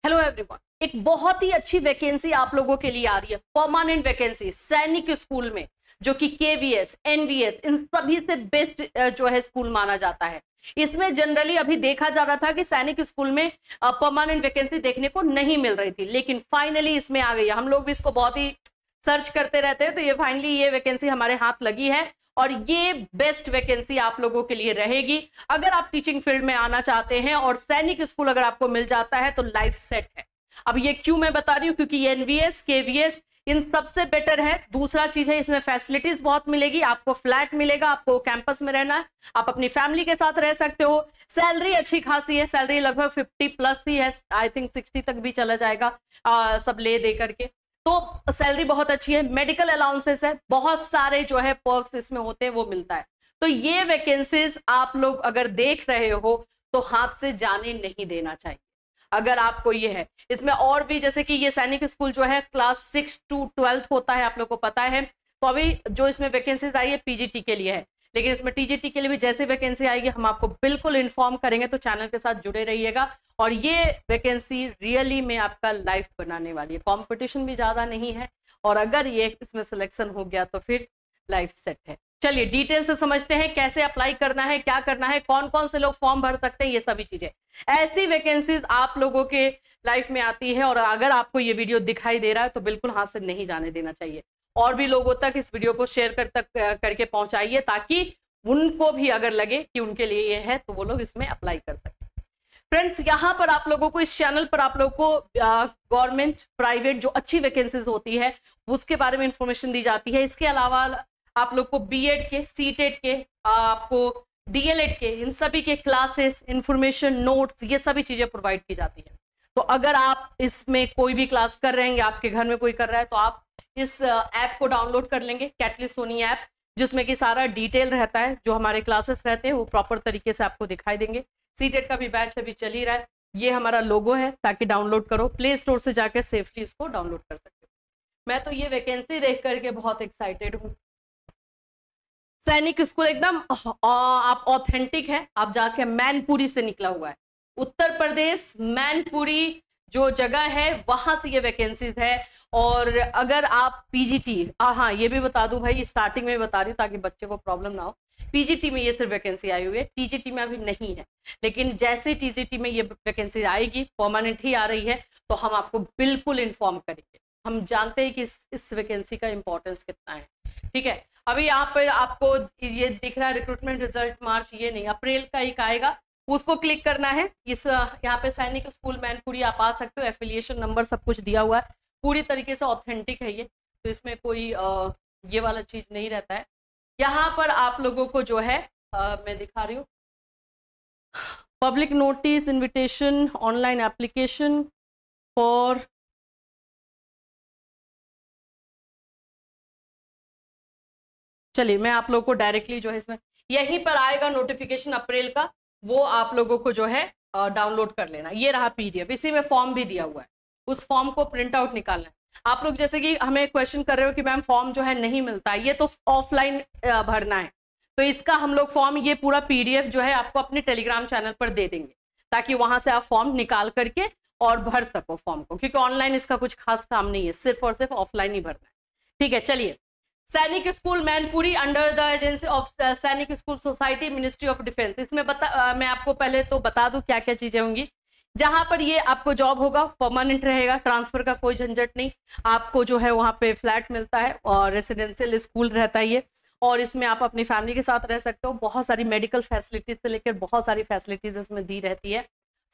Hello everyone, एक बहुत ही अच्छी वैकेंसी आप लोगों के लिए आ रही है, परमानेंट वैकेंसी सैनिक स्कूल में, जो कि केवीएस, एनवीएस इन सभी से बेस्ट जो है स्कूल माना जाता है। इसमें जनरली अभी देखा जा रहा था कि सैनिक स्कूल में परमानेंट वैकेंसी देखने को नहीं मिल रही थी, लेकिन फाइनली इसमें आ गई है। हम लोग भी इसको बहुत ही सर्च करते रहते हैं, तो ये फाइनली ये वैकेंसी हमारे हाथ लगी है और ये बेस्ट वैकेंसी आप लोगों के लिए रहेगी। अगर आप टीचिंग फील्ड में आना चाहते हैं और सैनिक स्कूल अगर आपको मिल जाता है तो लाइफ सेट है। अब ये क्यों मैं बता रही हूँ, क्योंकि एनवीएस, केवीएस इन सबसे बेटर है। दूसरा चीज है, इसमें फैसिलिटीज बहुत मिलेगी, आपको फ्लैट मिलेगा, आपको कैंपस में रहना है, आप अपनी फैमिली के साथ रह सकते हो। सैलरी अच्छी खासी है, सैलरी लगभग 50+ ही है, आई थिंक 60 तक भी चला जाएगा सब ले दे करके। तो सैलरी बहुत अच्छी है, मेडिकल अलाउंसेस है, बहुत सारे जो है पर्क्स इसमें होते हैं वो मिलता है। तो ये वैकेंसीज आप लोग अगर देख रहे हो तो हाथ से जाने नहीं देना चाहिए। अगर आपको ये है, इसमें और भी जैसे कि ये सैनिक स्कूल जो है क्लास 6 to 12 होता है, आप लोग को पता है। तो अभी जो इसमें वैकेंसीज आई है पीजीटी के लिए है, लेकिन इसमें टीजीटी के लिए भी जैसे वैकेंसी आएगी हम आपको बिल्कुल इन्फॉर्म करेंगे, तो चैनल के साथ जुड़े रहिएगा। और ये वैकेंसी रियली में आपका लाइफ बनाने वाली है, कंपटीशन भी ज्यादा नहीं है, और अगर ये इसमें सिलेक्शन हो गया तो फिर लाइफ सेट है। चलिए डिटेल से समझते हैं कैसे अप्लाई करना है, क्या करना है, कौन कौन से लोग फॉर्म भर सकते हैं, ये सभी चीजें। ऐसी वैकेंसीज आप लोगों के लाइफ में आती है और अगर आपको ये वीडियो दिखाई दे रहा है तो बिल्कुल हाथ से नहीं जाने देना चाहिए। और भी लोगों तक इस वीडियो को शेयर करके पहुंचाइए, ताकि उनको भी अगर लगे कि उनके लिए ये है तो वो लोग इसमें अप्लाई कर सकें। फ्रेंड्स, यहाँ पर आप लोगों को, इस चैनल पर आप लोगों को गवर्नमेंट, प्राइवेट जो अच्छी वैकेंसीज होती है उसके बारे में इंफॉर्मेशन दी जाती है। इसके अलावा आप लोग को बीएड के, सीटेट के, आपको डीएलएड के, इन सभी के क्लासेस, इंफॉर्मेशन, नोट्स, ये सभी चीजें प्रोवाइड की जाती है। तो अगर आप इसमें कोई भी क्लास कर रहे हैं या आपके घर में कोई कर रहा है तो आप इस ऐप को डाउनलोड कर लेंगे, कैटलिस्ट सोनी ऐप, जिसमें कि सारा डिटेल रहता है, जो हमारे क्लासेस रहते हैं वो प्रॉपर तरीके से आपको दिखाई देंगे। सीटेट का भी बैच अभी चल ही रहा है, ये हमारा लोगो है, ताकि डाउनलोड करो, प्ले स्टोर से जाकर सेफली इसको डाउनलोड कर सकते हो। मैं तो ये वैकेंसी देख करके बहुत एक्साइटेड हूँ। सैनिक स्कूल एकदम आप ऑथेंटिक है, आप जाके मैनपुरी से निकला हुआ है, उत्तर प्रदेश मैनपुरी जो जगह है वहां से ये वैकेंसीज है। और अगर आप पीजीटी, हाँ ये भी बता दूं भाई, स्टार्टिंग में बता रही हूँ ताकि बच्चे को प्रॉब्लम ना हो, पीजीटी में ये सिर्फ वैकेंसी आई हुई है, टीजीटी में अभी नहीं है। लेकिन जैसे टीजीटी में ये वैकेंसी आएगी, परमानेंट ही आ रही है, तो हम आपको बिल्कुल इन्फॉर्म करेंगे। हम जानते हैं कि इस वैकेंसी का इंपॉर्टेंस कितना है, ठीक है। अभी यहाँ पर आपको ये दिख रहा है रिक्रूटमेंट रिजल्ट मार्च, ये नहीं, अप्रैल का एक आएगा, उसको क्लिक करना है। इस यहाँ पे सैनिक स्कूल मैनपुरी आप आ सकते हो, एफिलिएशन नंबर सब कुछ दिया हुआ है, पूरी तरीके से ऑथेंटिक है ये, तो इसमें कोई ये वाला चीज नहीं रहता है। यहाँ पर आप लोगों को जो है मैं दिखा रही हूँ, public notice, invitation, online application for, चलिए मैं आप लोगों को डायरेक्टली जो है इसमें यहीं पर आएगा नोटिफिकेशन अप्रैल का, वो आप लोगों को जो है डाउनलोड कर लेना। ये रहा पीडीएफ, इसी में फॉर्म भी दिया हुआ है, उस फॉर्म को प्रिंट आउट निकालना है। आप लोग जैसे कि हमें क्वेश्चन कर रहे हो कि मैम फॉर्म जो है नहीं मिलता, ये तो ऑफलाइन भरना है, तो इसका हम लोग फॉर्म, ये पूरा पीडीएफ जो है आपको अपने टेलीग्राम चैनल पर दे देंगे, ताकि वहां से आप फॉर्म निकाल करके और भर सको फॉर्म को, क्योंकि ऑनलाइन इसका कुछ खास काम नहीं है, सिर्फ और सिर्फ ऑफलाइन ही भरना है, ठीक है। चलिए, Sainik school Mainpuri under the agency of Sainik school society, ministry of defence. इसमें मैं आपको पहले तो बता दूं क्या क्या चीजें होंगी। जहां पर ये आपको जॉब होगा, परमानेंट रहेगा, ट्रांसफर का कोई झंझट नहीं, आपको जो है वहां पे फ्लैट मिलता है और रेसिडेंशियल स्कूल रहता है ये, और इसमें आप अपनी फैमिली के साथ रह सकते हो। बहुत सारी मेडिकल फैसिलिटीज से लेकर बहुत सारी फैसिलिटीज इसमें दी रहती है।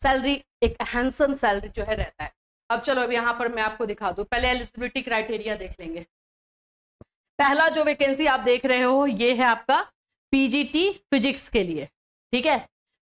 सैलरी, एक हैंडसम सैलरी जो है रहता है। अब चलो, अब यहाँ पर मैं आपको दिखा दूं, पहले एलिजिबिलिटी क्राइटेरिया देख लेंगे। पहला जो वैकेंसी आप देख रहे हो ये है आपका पीजीटी फिजिक्स के लिए, ठीक है,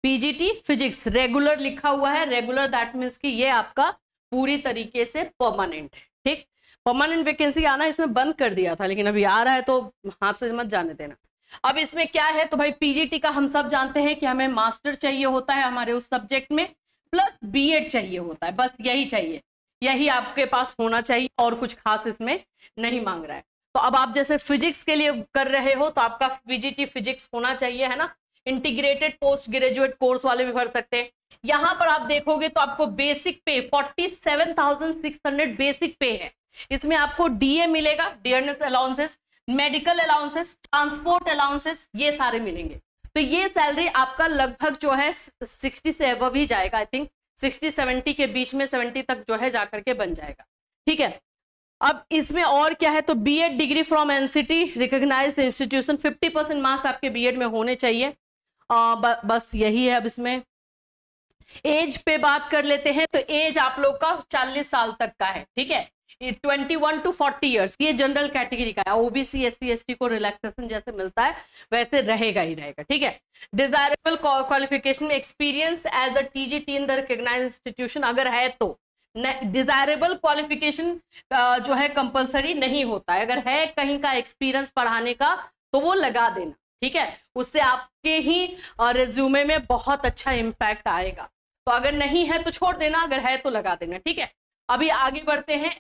पीजीटी फिजिक्स रेगुलर लिखा हुआ है, रेगुलर दैट मीन्स कि ये आपका पूरी तरीके से परमानेंट है, ठीक। परमानेंट वैकेंसी आना इसमें बंद कर दिया था, लेकिन अभी आ रहा है तो हाथ से मत जाने देना। अब इसमें क्या है, तो भाई पीजीटी का हम सब जानते हैं कि हमें मास्टर चाहिए होता है हमारे उस सब्जेक्ट में, प्लस बीएड चाहिए होता है, बस यही चाहिए, यही आपके पास होना चाहिए, और कुछ खास इसमें नहीं मांग रहा है। तो अब आप जैसे फिजिक्स के लिए कर रहे हो तो आपका पीजीटी फिजिक्स होना चाहिए, है ना। इंटीग्रेटेड पोस्ट ग्रेजुएट कोर्स वाले भी भर सकते हैं, यहां पर आप देखोगे तो आपको बेसिक पे 47,600 बेसिक पे है। इसमें आपको डीए मिलेगा, dearness allowances, medical allowances, transport allowances, ये सारे मिलेंगे। तो ये सैलरी आपका लगभग जो है 60 से अबव ही जाएगा, आई थिंक 60-70 के बीच में, 70 तक जो है जाकर के बन जाएगा। ठीक है, अब इसमें और क्या है, तो B Ed degree from NCT recognised institution, 50% marks आपके बीएड में होने चाहिए। बस यही है। अब इसमें एज पे बात कर लेते हैं, तो एज आप लोग का 40 साल तक का है। ठीक है, 21 to 40 ईयर्स, ये जनरल कैटेगरी का है। ओबीसी एससी एसटी को रिलैक्सेशन जैसे मिलता है वैसे रहेगा ही रहेगा। ठीक है, डिजायरेबल क्वालिफिकेशन में experience as a TGT in the recognised institution अगर है तो। डिजायरेबल क्वालिफिकेशन जो है कंपलसरी नहीं होता है, अगर है कहीं का एक्सपीरियंस पढ़ाने का तो वो लगा देना। ठीक है, उससे आपके ही रिज्यूमे में बहुत अच्छा इम्पैक्ट आएगा। तो अगर नहीं है तो छोड़ देना, अगर है तो लगा देना। ठीक है, अभी आगे बढ़ते हैं।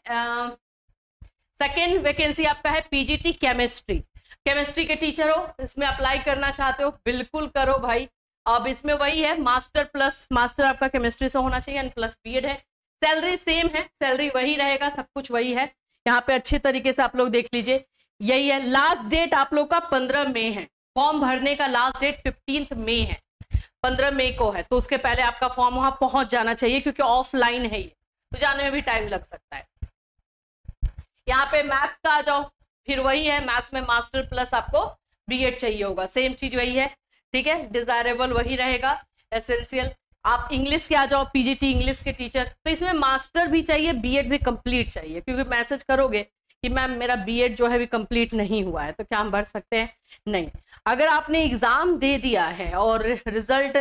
सेकेंड वैकेंसी आपका है पीजीटी केमिस्ट्री। केमिस्ट्री के टीचर हो, इसमें अप्लाई करना चाहते हो, बिल्कुल करो भाई। अब इसमें वही है, मास्टर प्लस मास्टर आपका केमिस्ट्री से होना चाहिए, प्लस बीएड है। सैलरी सेम है, सैलरी वही रहेगा, सब कुछ वही है। यहाँ पे अच्छे तरीके से आप लोग देख लीजिए, यही है। लास्ट डेट आप लोग का 15 मई है, फॉर्म भरने का लास्ट डेट 15 मई है, 15 मई को है। तो उसके पहले आपका फॉर्म वहां पहुंच जाना चाहिए, क्योंकि ऑफलाइन है ये, तो जाने में भी टाइम लग सकता है। यहाँ पे मैथ्स का आ जाओ, फिर वही है, मैथ्स में मास्टर प्लस आपको बीएड चाहिए होगा, सेम चीज वही है। ठीक है, डिजायरेबल वही रहेगा, एसेंशियल। आप इंग्लिश के आ जाओ, पीजीटी इंग्लिश के टीचर, तो इसमें मास्टर भी चाहिए, बीएड भी कंप्लीट चाहिए, क्योंकि मैसेज करोगे कि मैम मेरा बीएड जो है भी कंप्लीट नहीं हुआ है, तो क्या हम भर सकते हैं? नहीं। अगर आपने एग्जाम दे दिया है और रिजल्ट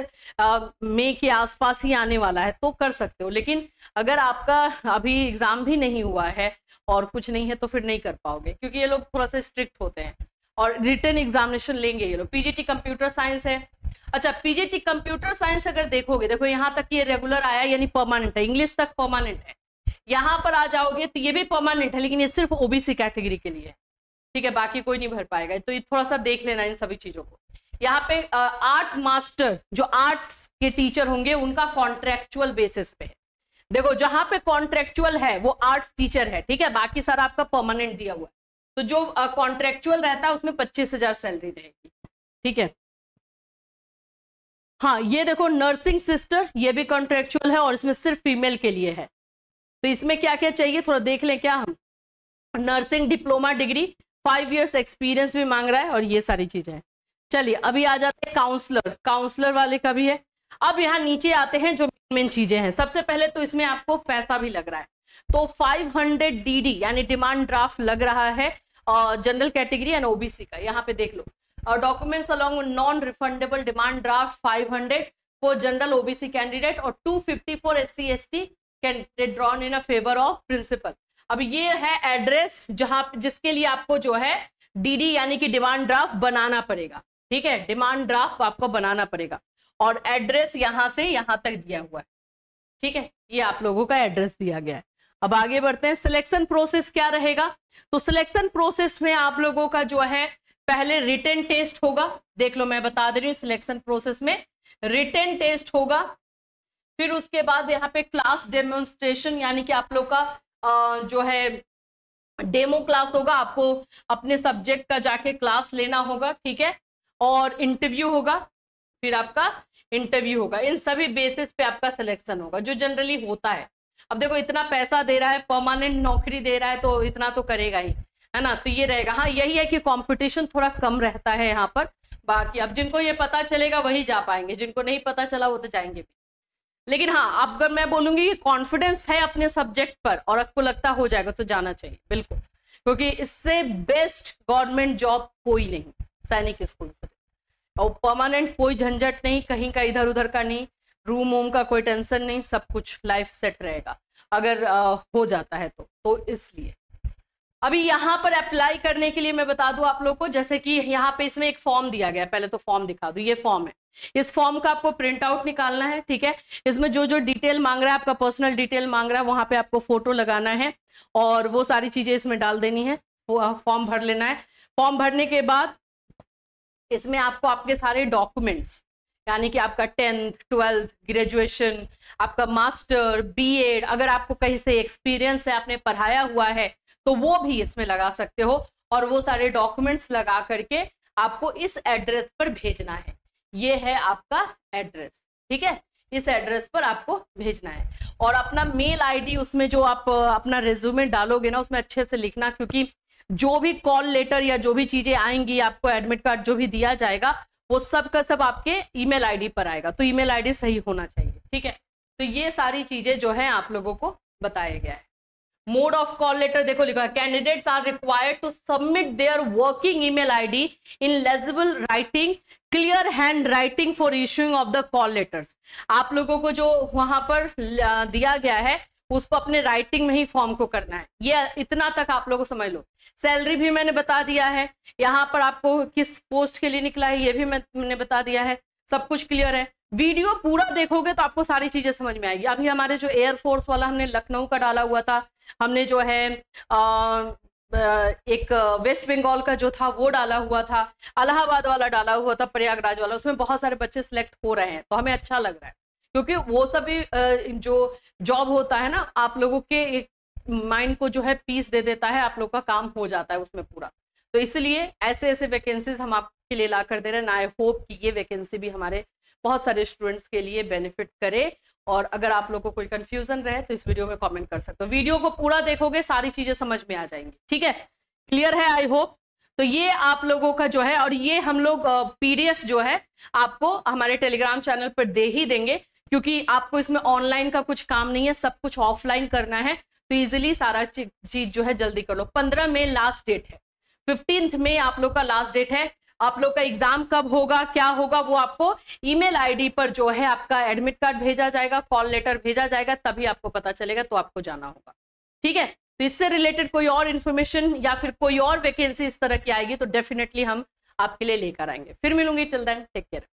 मई के आसपास ही आने वाला है तो कर सकते हो, लेकिन अगर आपका अभी एग्जाम भी नहीं हुआ है और कुछ नहीं है तो फिर नहीं कर पाओगे, क्योंकि ये लोग थोड़ा सा स्ट्रिक्ट होते हैं और रिटन एग्जामिनेशन लेंगे ये लोग। पीजीटी कंप्यूटर साइंस है। अच्छा, पीजीटी कंप्यूटर साइंस अगर देखोगे, देखो यहाँ तक ये रेगुलर आया यानी परमानेंट है, इंग्लिश तक परमानेंट है। यहाँ पर आ जाओगे तो ये भी परमानेंट है, लेकिन ये सिर्फ ओबीसी कैटेगरी के लिए है। ठीक है, बाकी कोई नहीं भर पाएगा, तो ये थोड़ा सा देख लेना इन सभी चीजों को। यहाँ पे आर्ट मास्टर, जो आर्ट्स के टीचर होंगे उनका कॉन्ट्रेक्चुअल बेसिस पे है। देखो जहां पे कॉन्ट्रेक्चुअल है वो आर्ट्स टीचर है, ठीक है, बाकी सारा आपका परमानेंट दिया हुआ है। तो जो कॉन्ट्रेक्चुअल रहता है उसमें 25,000 सैलरी रहेगी। ठीक है, हाँ ये देखो नर्सिंग सिस्टर, ये भी कॉन्ट्रेक्चुअल है और इसमें सिर्फ फीमेल के लिए है। तो इसमें क्या क्या चाहिए थोड़ा देख लें क्या हम। Nursing diploma degree, 5 years experience भी मांग रहा है और ये सारी चीजें हैं। चलिए अभी आ जाते हैं काउंसलर, काउंसलर वाले का भी है। अब यहाँ नीचे आते हैं जो मेन चीजें हैं। सबसे पहले तो इसमें आपको पैसा भी लग रहा है, तो 500 डीडी यानी डिमांड ड्राफ्ट लग रहा है जनरल कैटेगरी एंड ओबीसी का। यहाँ पे देख लो, documents along non refundable demand draft 500 for general OBC candidate और 250 for SC ST candidate drawn in a favour of principal. अब ये है एड्रेस जहां जिसके लिए आपको जो है डीडी यानी कि डिमांड ड्राफ्ट बनाना पड़ेगा। ठीक है, डिमांड ड्राफ्ट आपको बनाना पड़ेगा और एड्रेस यहां से यहां तक दिया हुआ है। ठीक है, ये आप लोगों का एड्रेस दिया गया है। अब आगे बढ़ते हैं, सिलेक्शन प्रोसेस क्या रहेगा। तो सिलेक्शन प्रोसेस में आप लोगों का जो है पहले रिटन टेस्ट होगा। देख लो मैं बता दे रही हूँ, सिलेक्शन प्रोसेस में रिटन टेस्ट होगा, फिर उसके बाद यहाँ पे क्लास डेमोन्स्ट्रेशन यानी कि आप लोग का जो है डेमो क्लास होगा, आपको अपने सब्जेक्ट का जाके क्लास लेना होगा। ठीक है, और इंटरव्यू होगा, फिर आपका इंटरव्यू होगा। इन सभी बेसिस पे आपका सिलेक्शन होगा, जो जनरली होता है। अब देखो इतना पैसा दे रहा है, परमानेंट नौकरी दे रहा है, तो इतना तो करेगा ही, है ना। तो ये रहेगा। हाँ यही है कि कंपटीशन थोड़ा कम रहता है यहाँ पर। बाकी अब जिनको ये पता चलेगा वही जा पाएंगे, जिनको नहीं पता चला वो तो जाएंगे भी। लेकिन हाँ, अब अगर मैं बोलूंगी कि कॉन्फिडेंस है अपने सब्जेक्ट पर और आपको लगता हो जाएगा तो जाना चाहिए बिल्कुल, क्योंकि इससे बेस्ट गवर्नमेंट जॉब कोई नहीं सैनिक स्कूल से। और परमानेंट कोई झंझट नहीं, कहीं का इधर उधर का नहीं, रूम वूम का कोई टेंशन नहीं, सब कुछ लाइफ सेट रहेगा अगर हो जाता है तो इसलिए। अभी यहाँ पर अप्लाई करने के लिए मैं बता दूं आप लोग को, जैसे कि यहाँ पे इसमें एक फॉर्म दिया गया है, पहले तो फॉर्म दिखा दूं। ये फॉर्म है, इस फॉर्म का आपको प्रिंट आउट निकालना है। ठीक है, इसमें जो जो डिटेल मांग रहा है, आपका पर्सनल डिटेल मांग रहा है, वहां पे आपको फोटो लगाना है और वो सारी चीजें इसमें डाल देनी है, फॉर्म भर लेना है। फॉर्म भरने के बाद इसमें आपको आपके सारे डॉक्यूमेंट्स यानी कि आपका 10th 12th ग्रेजुएशन, आपका मास्टर, बीएड, अगर आपको कहीं से एक्सपीरियंस है, आपने पढ़ाया हुआ है, तो वो भी इसमें लगा सकते हो। और वो सारे डॉक्यूमेंट्स लगा करके आपको इस एड्रेस पर भेजना है। ये है आपका एड्रेस, ठीक है, इस एड्रेस पर आपको भेजना है। और अपना मेल आईडी, उसमें जो आप अपना रिज्यूमे डालोगे ना, उसमें अच्छे से लिखना, क्योंकि जो भी कॉल लेटर या जो भी चीजें आएंगी, आपको एडमिट कार्ड जो भी दिया जाएगा, वो सब का सब आपके ईमेल आईडी पर आएगा। तो ईमेल आईडी सही होना चाहिए, ठीक है। तो ये सारी चीजें जो है आप लोगों को बताया गया है। मोड ऑफ कॉल लेटर देखो लिखा है, candidates are required to submit their working email ID in legible writing, clear hand writing for issuing of the call letters. आप लोगों को जो वहां पर दिया गया है, उसको अपने राइटिंग में ही फॉर्म को करना है। ये इतना तक आप लोगों को समझ लो। सैलरी भी मैंने बता दिया है, यहाँ पर आपको किस पोस्ट के लिए निकला है ये भी मैंने बता दिया है, सब कुछ क्लियर है। वीडियो पूरा देखोगे तो आपको सारी चीजें समझ में आएगी। अभी हमारे जो एयरफोर्स वाला हमने लखनऊ का डाला हुआ था, हमने जो है एक वेस्ट बंगाल का जो था वो डाला हुआ था, इलाहाबाद वाला डाला हुआ था, प्रयागराज वाला, उसमें बहुत सारे बच्चे सिलेक्ट हो रहे हैं, तो हमें अच्छा लग रहा है, क्योंकि वो सभी जो जॉब होता है ना, आप लोगों के माइंड को जो है पीस दे देता है, आप लोग का काम हो जाता है उसमें पूरा। तो इसलिए ऐसे ऐसे वैकेंसीज हम आपके लिए ला कर दे रहे हैं। आई होप कि ये वैकेंसी भी हमारे बहुत सारे स्टूडेंट्स के लिए बेनिफिट करे। और अगर आप लोगों को कोई कंफ्यूजन रहे तो इस वीडियो में कमेंट कर सकते हो। वीडियो को पूरा देखोगे सारी चीजें समझ में आ जाएंगी, ठीक है, क्लियर है आई होप। तो ये आप लोगों का जो है, और ये हम लोग पीडीएफ जो है आपको हमारे टेलीग्राम चैनल पर दे ही देंगे, क्योंकि आपको इसमें ऑनलाइन का कुछ काम नहीं है, सब कुछ ऑफलाइन करना है। तो इजिली सारा चीज जो है जल्दी कर लो। 15 मई लास्ट डेट है, 15 मई आप लोग का लास्ट डेट है। आप लोग का एग्जाम कब होगा, क्या होगा, वो आपको ईमेल आईडी पर जो है आपका एडमिट कार्ड भेजा जाएगा, कॉल लेटर भेजा जाएगा, तभी आपको पता चलेगा, तो आपको जाना होगा, ठीक है। तो इससे रिलेटेड कोई और इन्फॉर्मेशन या फिर कोई और वैकेंसी इस तरह की आएगी तो डेफिनेटली हम आपके लिए लेकर आएंगे। फिर मिलूंगी, टिल देन टेक केयर।